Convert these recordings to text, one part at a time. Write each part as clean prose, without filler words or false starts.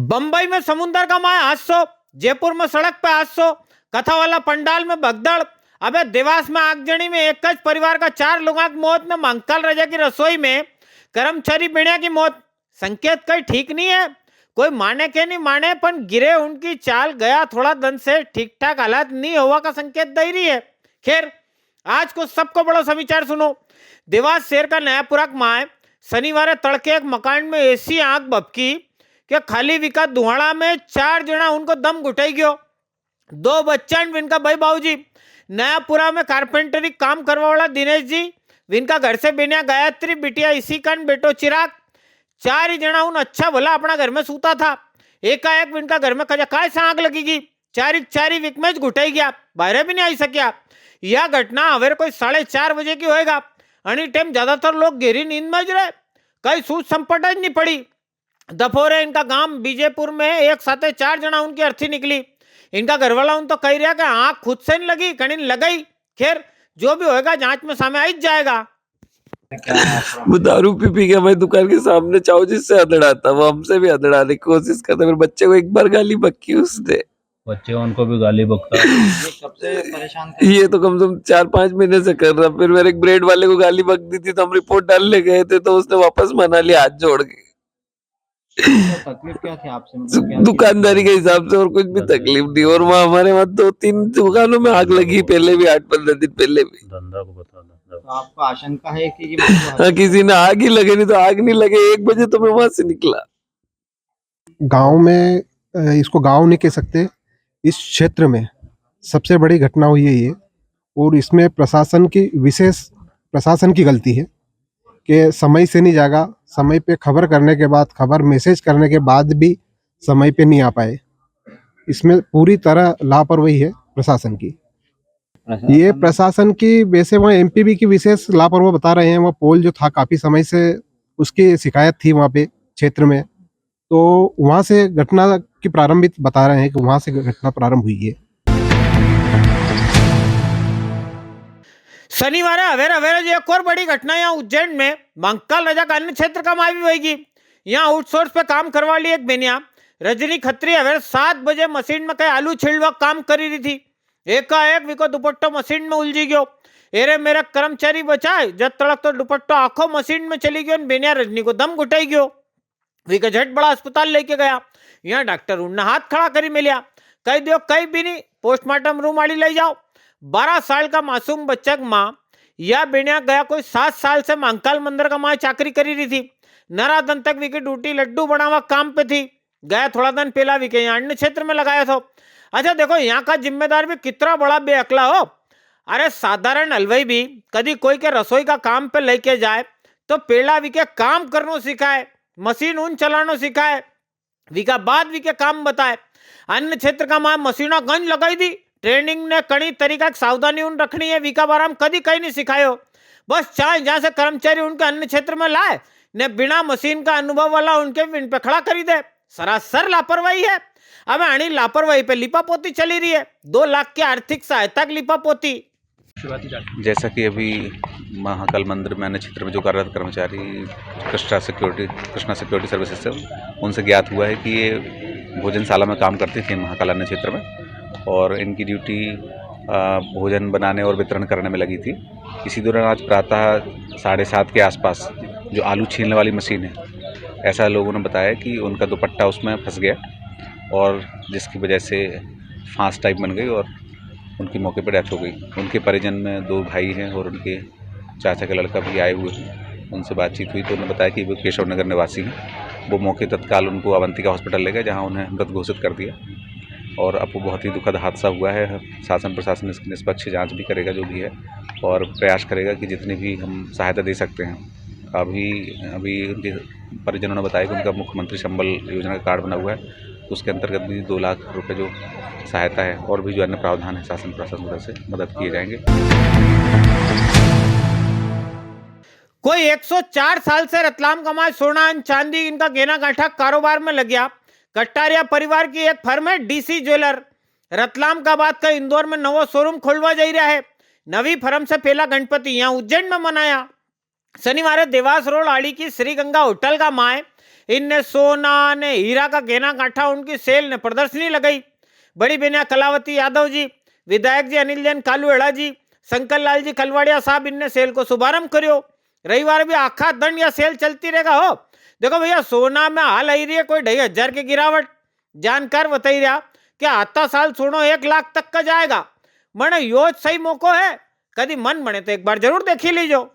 बंबई में समुंदर का माया हादसों, जयपुर में सड़क पे हादसों, कथावाला पंडाल में भगदड़। अबे देवास में आगजनी में एक ज परिवार का 4 लोगों की मौत में मंगल राजा की रसोई में कर्मचारी बेड़िया की मौत। संकेत कहीं ठीक नहीं है। कोई माने के नहीं माने पर गिरे उनकी चाल गया थोड़ा दिन से ठीक ठाक हालात नहीं हुआ का संकेत दे रही है। खैर आज को सबको बड़ा समाचार सुनो। देवास शहर का नयापुरा माए शनिवार तड़के एक मकान में ऐसी आग भभकी कि खाली विका धुआड़ा में 4 जना उनको दम घुटाई गयो। 2 बच्चा विनका भाई बाबूजी नयापुरा में कारपेंटरी काम करवा वाला दिनेश जी, विनका घर से बेनिया गायत्री बिटिया इसी कान बेटो चिराग, 4 ही जना उन अच्छा भला अपना घर में सूता था। एकाएक विनका घर में कजा काय से आग लगेगी, 4 विक में घुटाई गया, बाहर भी नहीं आई सकिया। यह घटना हवेर कोई 4:30 बजे की होएगा। अनी टाइम ज्यादातर लोग गहरी नींद में ज रहे, कई सूझ संपट ज नहीं पड़ी। दफोरे इनका गांव बीजेपुर में एक साथ 4 जना उनकी अर्थी निकली। इनका घरवाला उन तो कह रहा कि आंख खुद से नहीं लगी कहीं लगाई। खैर जो भी होएगा जांच में सामने आई जाएगा। वो दारू पी पी के हमारी दुकान के सामने चाव जिससे अदड़ाता, वो हमसे भी अदड़ाने की कोशिश करता। मेरे बच्चे को एक बार गाली बक्की उसने, बच्चे उनको भी गाली बकता। सबसे परेशान ये तो कम से कम 4-5 महीने से कर रहा। फिर मेरे एक ब्रेड वाले को गाली बक दी थी तो हम रिपोर्ट डालने गए थे तो उसने वापस मना लिया हाथ जोड़ के। तकलीफ क्या थी आपसे, मतलब क्या दुकानदारी के हिसाब से और कुछ भी तकलीफ नहीं। और वहाँ हमारे वहाँ 2-3 दुकानों में आग लगी, पहले भी 8-15 दिन पहले भी। धंधा को बता धंधा। तो आपको आशंका है कि मतलब हाँ किसी ने आग ही लगे, नहीं तो आग नहीं लगे 1 बजे तो मैं वहां से निकला। गांव में इसको गांव नहीं कह सकते, इस क्षेत्र में सबसे बड़ी घटना हुई है ये। और इसमें प्रशासन की गलती है कि समय से नहीं जागा, समय पे खबर करने के बाद, खबर मैसेज करने के बाद भी समय पे नहीं आ पाए। इसमें पूरी तरह लापरवाही है प्रशासन की। ये प्रशासन की वैसे वहाँ एमपीबी की विशेष लापरवाही बता रहे हैं। वो पोल जो था काफी समय से उसकी शिकायत थी वहाँ पे क्षेत्र में, तो वहाँ से घटना की प्रारंभिक बता रहे हैं कि वहाँ से घटना प्रारंभ हुई है। शनिवार अवेर अवेर एक और बड़ी घटना यहाँ उज्जैन में मंगल राजा का अन्य क्षेत्र का मावी होगी। यहाँ आउटसोर्स पे काम करवा ली एक बेनिया रजनी खत्री अवेर 7 बजे मशीन में कई आलू छिलवा काम करी रही थी। एकाएक विको दुपट्टो मशीन में उलझी गयो। एरे मेरे कर्मचारी बचाए जब तड़क तो दुपट्टो आंखों मशीन में चली गयो। बेनिया रजनी को दम घुटाई गयो। विको झट बड़ा अस्पताल लेके गया। यहाँ डॉक्टर उन्हें हाथ खड़ा करी मिलिया, कह दियो कहीं भी नहीं, पोस्टमार्टम रूम वाली ले जाओ। 12 साल का मासूम बच्चा की माँ यह बेनिया गया कोई 7 साल से महाकाल मंदिर का माँ चाकरी करी रही थी। नरादन तक विकी ड्यूटी लड्डू बनावा काम पे थी। गया थोड़ा दिन पहला विके यहाँ अन्य क्षेत्र में लगाया था। अच्छा देखो यहाँ का जिम्मेदार भी कितना बड़ा बेअकला हो। अरे साधारण हलवाई भी कभी कोई के रसोई का काम पे लेके जाए तो पहला विके काम करना सिखाए, मशीन उन चलाना सिखाए, विका बाद विके काम बताए। अन्य क्षेत्र का माँ मशीनों गंज लगाई दी। ट्रेनिंग ने कई तरीका की सावधानी उन रखनी है, विका बाराम कभी कहीं नहीं सिखायो। बस चाहे जहां से कर्मचारी उनके अन्य क्षेत्र में लाए ने बिना मशीन का अनुभव वाला उनके इन पे खड़ा करी दे। सरासर लापरवाही है। अब आनी लापरवाही पे लिपापोती चली रही है। 2 लाख की आर्थिक सहायता की लिपापोती। जैसा कि अभी महाकाल मंदिर में अन्य क्षेत्र में जो कार्यरत कर्मचारी कृष्णा सिक्योरिटी सर्विसेज से उनसे ज्ञात हुआ है कि ये भोजनशाला में काम करते थे महाकाल अन्य क्षेत्र में, और इनकी ड्यूटी भोजन बनाने और वितरण करने में लगी थी। इसी दौरान आज प्रातः 7:30 के आसपास जो आलू छीलने वाली मशीन है, ऐसा लोगों ने बताया कि उनका दुपट्टा उसमें फंस गया और जिसकी वजह से फांस टाइप बन गई और उनकी मौके पर डेथ हो गई। उनके परिजन में 2 भाई हैं और उनके चाचा का लड़का भी आए हुए हैं। उनसे बातचीत हुई तो उन्होंने बताया कि वो केशव नगर निवासी हैं। वो मौके तत्काल उनको अवंतिका हॉस्पिटल ले गए, जहाँ उन्हें मृत घोषित कर दिया। और अब वो बहुत ही दुखद हादसा हुआ है। शासन प्रशासन इसकी निष्पक्ष जांच भी करेगा जो भी है, और प्रयास करेगा कि जितनी भी हम सहायता दे सकते हैं। अभी उनके परिजनों ने बताया कि उनका मुख्यमंत्री संबल योजना का कार्ड बना हुआ है, तो उसके अंतर्गत भी 2 लाख रुपए जो सहायता है और भी जो अन्य प्रावधान है शासन प्रशासन की तरफ से मदद किए जाएंगे। कोई 104 साल से रतलाम कमाए सोना चांदी इनका गहना गांठा कारोबार में लग गया। कट्टारिया परिवार की एक फर्म है डीसी ज्वेलर। रतलाम का बाद का इंदौर में नवा शोरूम खोलवा जा रहा है। नवी फर्म से पहला गणपति यहाँ उज्जैन में मनाया। शनिवार देवास रोड आड़ी की श्री गंगा होटल का माए इनने सोना ने हीरा का गहना गांठा उनकी सेल ने प्रदर्शनी लगाई। बड़ी बहनिया कलावती यादव जी, विधायक जी अनिल जैन कालूहेड़ा जी, शंकर लाल जी खलवाड़िया साहब इनने सेल को शुभारंभ करियो। रविवार भी आखा दंड या सेल चलती रहेगा हो। देखो भैया सोना में हाल आई रही है कोई 2,500 की गिरावट। जानकार बताई रहा कि आता साल सोनो 1 लाख तक का जाएगा। मने यो सही मौको है, कभी मन बने तो एक बार जरूर देखी लीजो।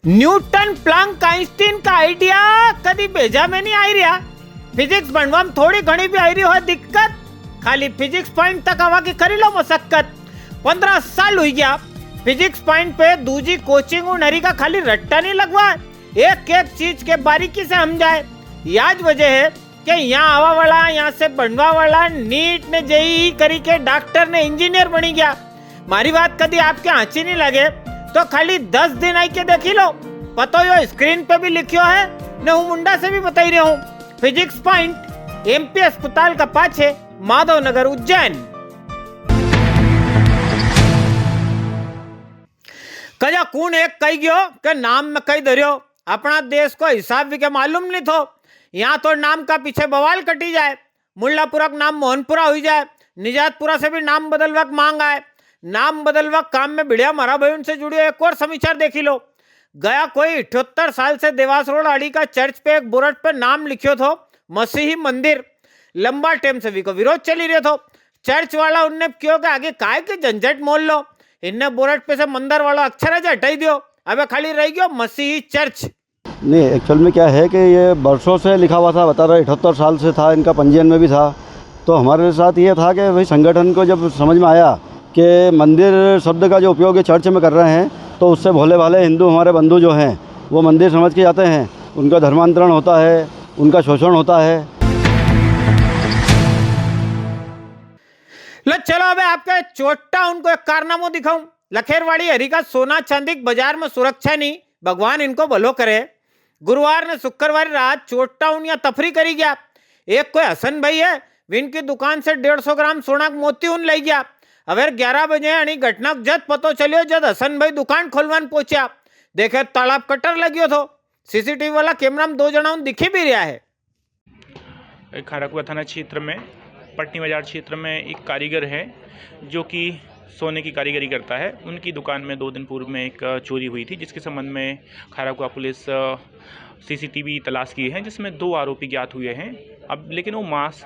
न्यूटन प्लांक आइंस्टीन का आइडिया कभी भेजा में नहीं आई रहा। फिजिक्स बनवा में थोड़ी घनी भी आई रही हो दिक्कत, खाली फिजिक्स पॉइंट तक आवा की करी लो मशक्कत। 15 साल हुई गया फिजिक्स पॉइंट पे दूजी कोचिंग और नरी का खाली रट्टा नहीं लगवा, एक एक चीज के बारीकी से समझाए। याद वजह है कि यहाँ आवा वाला, यहाँ से बनवा वाला नीट ने जेईई करी के डॉक्टर ने इंजीनियर बनी गया। मारी बात कभी आपके आंची नहीं लगे तो खाली 10 दिन आई के देखी लो, पतो यो स्क्रीन पे भी लिखियो है ने हूँ मुंडा से भी बताई रही हूँ। फिजिक्स पॉइंट एमपी अस्पताल का पाछे, माधव नगर, उज्जैन। कजा कून एक कही गयो के नाम में कही धरियो, अपना देश को हिसाब भी के मालूम नहीं थो। यहाँ तो नाम का पीछे बवाल कटी जाए, मुल्लापुरा का नाम मोहनपुरा हो जाए, निजातपुरा से भी नाम बदलवा मांग आए। नाम बदलवा काम में भिड़िया मारा भाई उनसे जुड़े एक और समाचार देखी लो। गया कोई 78 साल से देवास रोड आड़ी का चर्च पे एक बोर्ड पे नाम लिखियो थो मसीही मंदिर। लंबा टाइम से भी को विरोध चली रहे थो। चर्च वाला उनने क्यों के आगे काय के झंझट मोल लो, इनने बोर्ड पे से मंदिर वाला अक्षर है हटाई दियो, अब खाली रह गयो मसीही चर्च। नहीं, एक्चुअल में क्या है कि ये बरसों से लिखा हुआ था, बता रहा 78 साल से था, इनका पंजीयन में भी था। तो हमारे साथ ये था कि भाई संगठन को जब समझ में आया कि मंदिर शब्द का जो उपयोग ये चर्च में कर रहे हैं, तो उससे भोले भाले हिंदू हमारे बंधु जो हैं वो मंदिर समझ के जाते हैं, उनका धर्मांतरण होता है, उनका शोषण होता है। लो चलो अब आपके चोटा उनको एक कारनामो दिखाऊं। लखेरवाड़ी हरी का सोना चांदी बाजार में सुरक्षा नहीं, भगवान इनको भलो करे। गुरुवार ने शुक्रवार रात चोटा या तफरी करी गया। एक कोई हसन भाई है, इनकी दुकान से 150 ग्राम सोना मोती ऊन ले गया। अगर 11 बजे यानी घटना जद पतो चलियो जद हसन भाई दुकान खोलवान पहुंचा, देखे तालाब कटर लगियो थो। सीसीटीवी वाला कैमरा में 2 जना दिखी भी रहा है। खारकुआ थाना क्षेत्र में पटनी बाजार क्षेत्र में एक कारीगर है जो कि सोने की कारीगरी करता है। उनकी दुकान में 2 दिन पूर्व में एक चोरी हुई थी, जिसके संबंध में खारकुआ पुलिस सीसीटीवी तलाश किए हैं, जिसमें 2 आरोपी ज्ञात हुए हैं। अब लेकिन वो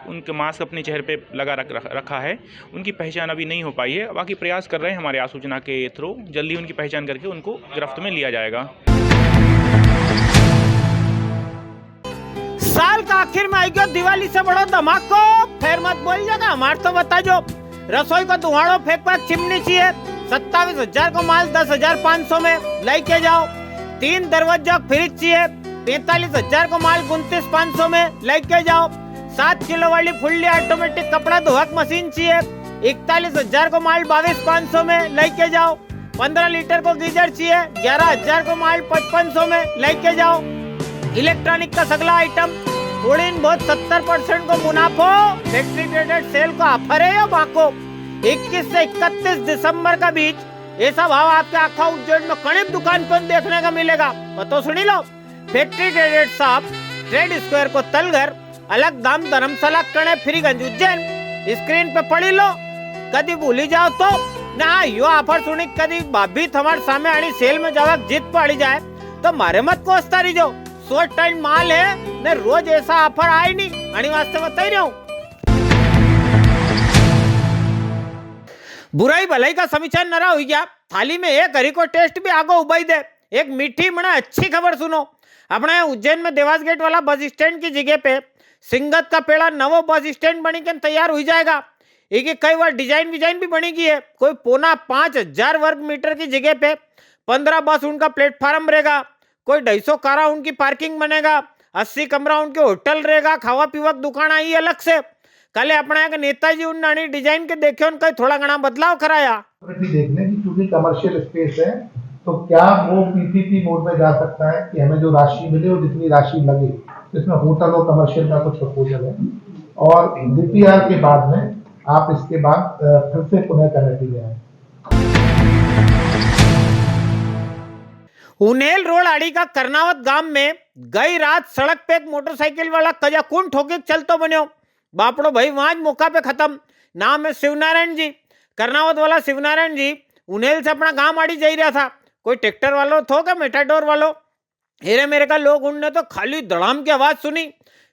उनके मास्क अपने चेहरे पे लगा रखा है, उनकी पहचान अभी नहीं हो पाई है। बाकी प्रयास कर रहे हैं हमारे आसूचना के थ्रू, जल्दी उनकी पहचान करके उनको गिरफ्त में लिया जाएगा। साल का आखिर में आई गयो दिवाली से बड़ो धमाको, फिर मत बोल जाएगा हमारे तो बता जो। रसोई को धुआड़ो फेंकवा चिमनी चाहिए, 27,000 को माल 10,500 में लेके जाओ। 3 दरवाजा फ्रिज चाहिए, 45,000 को माल 29,500 में लेके जाओ। 7 किलो वाली फुल्ली ऑटोमेटिक कपड़ा धोक मशीन चाहिए, 41,000 को माल 22,500 में लेके जाओ। 15 लीटर को गीजर चाहिए, 11,000 को माल 5500 में लेके जाओ। इलेक्ट्रॉनिक का सगला आइटम थोड़ी बहुत 70% को मुनाफो, फैक्ट्री ट्रेडेड सेल का ऑफर है। बाको 21 से 31 दिसंबर का बीच ऐसा भाव आपके आखा उज्जैन में करीब दुकान पर देखने का मिलेगा। तो सुनी लो, factory traded shop trade square को तलगर, अलग दाम धर्मशाला कणे फ्रीगंज उज्जैन। स्क्रीन पे पढ़ी लो, कभी भूली जाओ तो ना यो ऑफर सुनी कभी भाभी हमारे सामने आनी सेल में जावा जीत पड़ी जाए तो मारे मत कोसता रही जो। शॉर्ट टाइम माल है ने रोज ऐसा ऑफर आए नहीं, आनी वास्ते बताई रहा हूं। बुराई भलाई का समीचार नरा हो गया। थाली में एक हरी को टेस्ट भी आगो उबाई दे। एक मीठी मना अच्छी खबर सुनो। अपने उज्जैन में देवास गेट वाला बस स्टैंड की जगह पे सिंगत का पेड़ा नवो बस स्टैंड बनी के तैयार हो जाएगा। ये कई बार डिजाइन विजाइन भी बनेगी है। कोई 4,500 वर्ग मीटर की जगह पे 15 बस उनका प्लेटफार्म रहेगा, कोई 250 कारा उनकी पार्किंग बनेगा, 80 कमरा उनके होटल रहेगा, खावा पीवा की दुकान आई अलग से। कल अपना एक नेताजी उन्होंने डिजाइन के देखे उनका थोड़ा घना बदलाव कराया। देखने की क्योंकि कमर्शियल स्पेस है तो क्या वो पीपीपी मोड में जा सकता है कि हमें जो राशि मिले और जितनी राशि लगे, तो इसमें होटल और कमर्शियल का कुछ प्रपोजल है और डीपीआर के बाद में आप इसके बाद फिर से पुनः करने के लिए आए। उनेल रोड आड़ी का कर्नावत गांव में गई रात सड़क पे एक मोटरसाइकिल वाला कजाकुन ठोके चलतो बन्यो। बापड़ो भाई वहां मौका पे खत्म। नाम है शिवनारायण जी। कर्नावत वाला शिवनारायण जी उनेल से अपना गांव आड़ी जा रहा था। कोई ट्रैक्टर वालों थो क्या मेटाडोर वालों, हेरे मेरे का लोग उनने तो खाली धड़ाम की आवाज सुनी।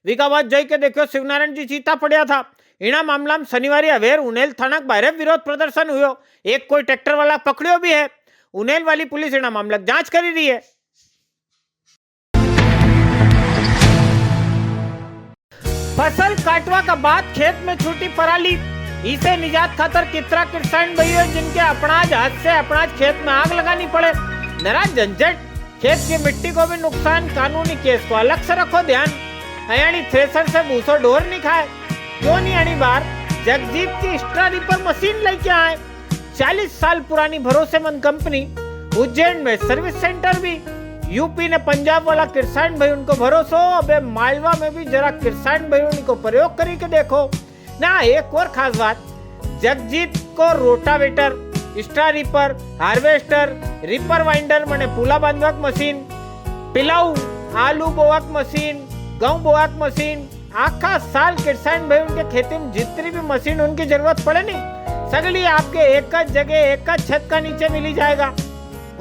विका आवाज जाई के देखो शिवनारायण जी चीता पड़ा था। इना मामला में शनिवार अवेर उनेल थाना बाहर विरोध प्रदर्शन हुयो। एक कोई ट्रैक्टर वाला पकड़ियो भी है। उनेल वाली पुलिस इना मामला जांच करी रही है। फसल काटवा का बाद खेत में छूटी पराली, इसे निजात खातर कितना किसान भाई है जिनके अपनाज हाथ से अपनाज खेत में आग लगानी पड़े। नाराज झंझट, खेत की मिट्टी को भी नुकसान, कानूनी केस को अलग से रखो ध्यान। हयानी थ्रेसर से भूसो ढोर नहीं खाए, क्यों नहीं आनी बार जगजीत की एक्स्ट्रा रिपर मशीन लेके आए। 40 साल पुरानी भरोसेमंद कंपनी उज्जैन में सर्विस सेंटर भी। यूपी ने पंजाब वाला किसान भाई उनको भरोसा, अबे मालवा में भी जरा किसान भाई उनको प्रयोग करी के देखो ना। एक और खास बात, जगजीत को rotavator, straw ripper, harvester, ripper winder मने पुला बांधवाक मशीन, पिलाऊ, आलू बोवाक मशीन, गेहूं बोवाक मशीन, आखा साल किसान भाई उनके खेती में जितनी भी मशीन उनकी जरूरत पड़े नहीं सगली आपके एक जगह एक छत का नीचे मिली जाएगा।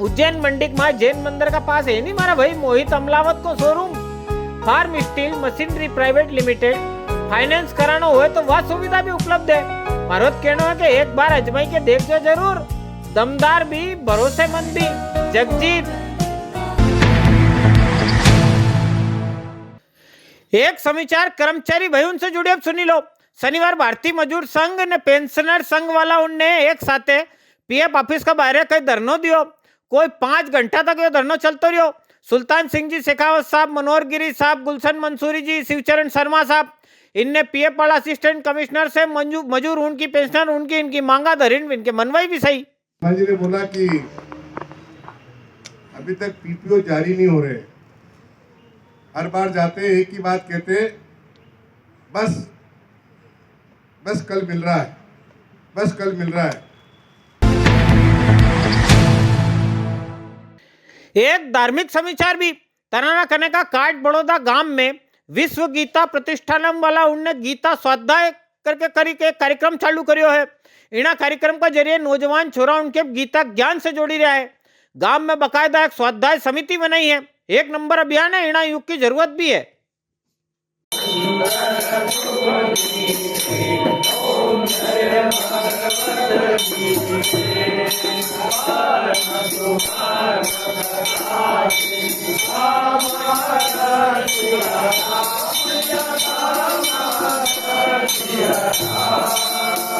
उज्जैन मंडी में जैन मंदिर का पास है नहीं मारा भाई मोहित अमलावत को showroom. Farm steel machinery private limited, finance कराना हो तो वह सुविधा भी उपलब्ध है। मारोत कहना है कि एक बार अजमाई के देख जो जरूर, दमदार भी भरोसेमंद भी जगजीत। एक समाचार कर्मचारी भाई से जुड़े अब सुनी लो। शनिवार भारतीय मजदूर संघ ने पेंशनर संघ वाला उनने एक साथ पीएफ ऑफिस का बाहर कई धरनो दियो। कोई 5 घंटा तक ये धरनो चलतो रहो। सुल्तान सिंह जी शेखावत साहब, मनोहर गिरी साहब, गुलशन मंसूरी जी, शिवचरण शर्मा साहब, इनने पीएफ वाला असिस्टेंट कमिश्नर से मजूर उनकी पेंशनर उनकी इनकी मांगा धरिन इनके मनवाई भी सही। जी ने बोला कि अभी तक पीपीओ जारी नहीं हो रहे। हर बार जाते एक ही बात कहते, बस कल मिल रहा है, बस कल मिल रहा है। एक धार्मिक समाचार भी, तराना कने का काट बड़ौदा गांव में विश्व गीता प्रतिष्ठानम वाला उनने गीता स्वाध्याय करके करी के कार्यक्रम चालू करियो है। इना कार्यक्रम का जरिए नौजवान छोरा उनके गीता ज्ञान से जोड़ी रहा है। गांव में बकायदा एक स्वाध्याय समिति बनाई है। एक नंबर अभियान है, इना युग की जरूरत भी है।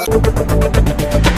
Thank you.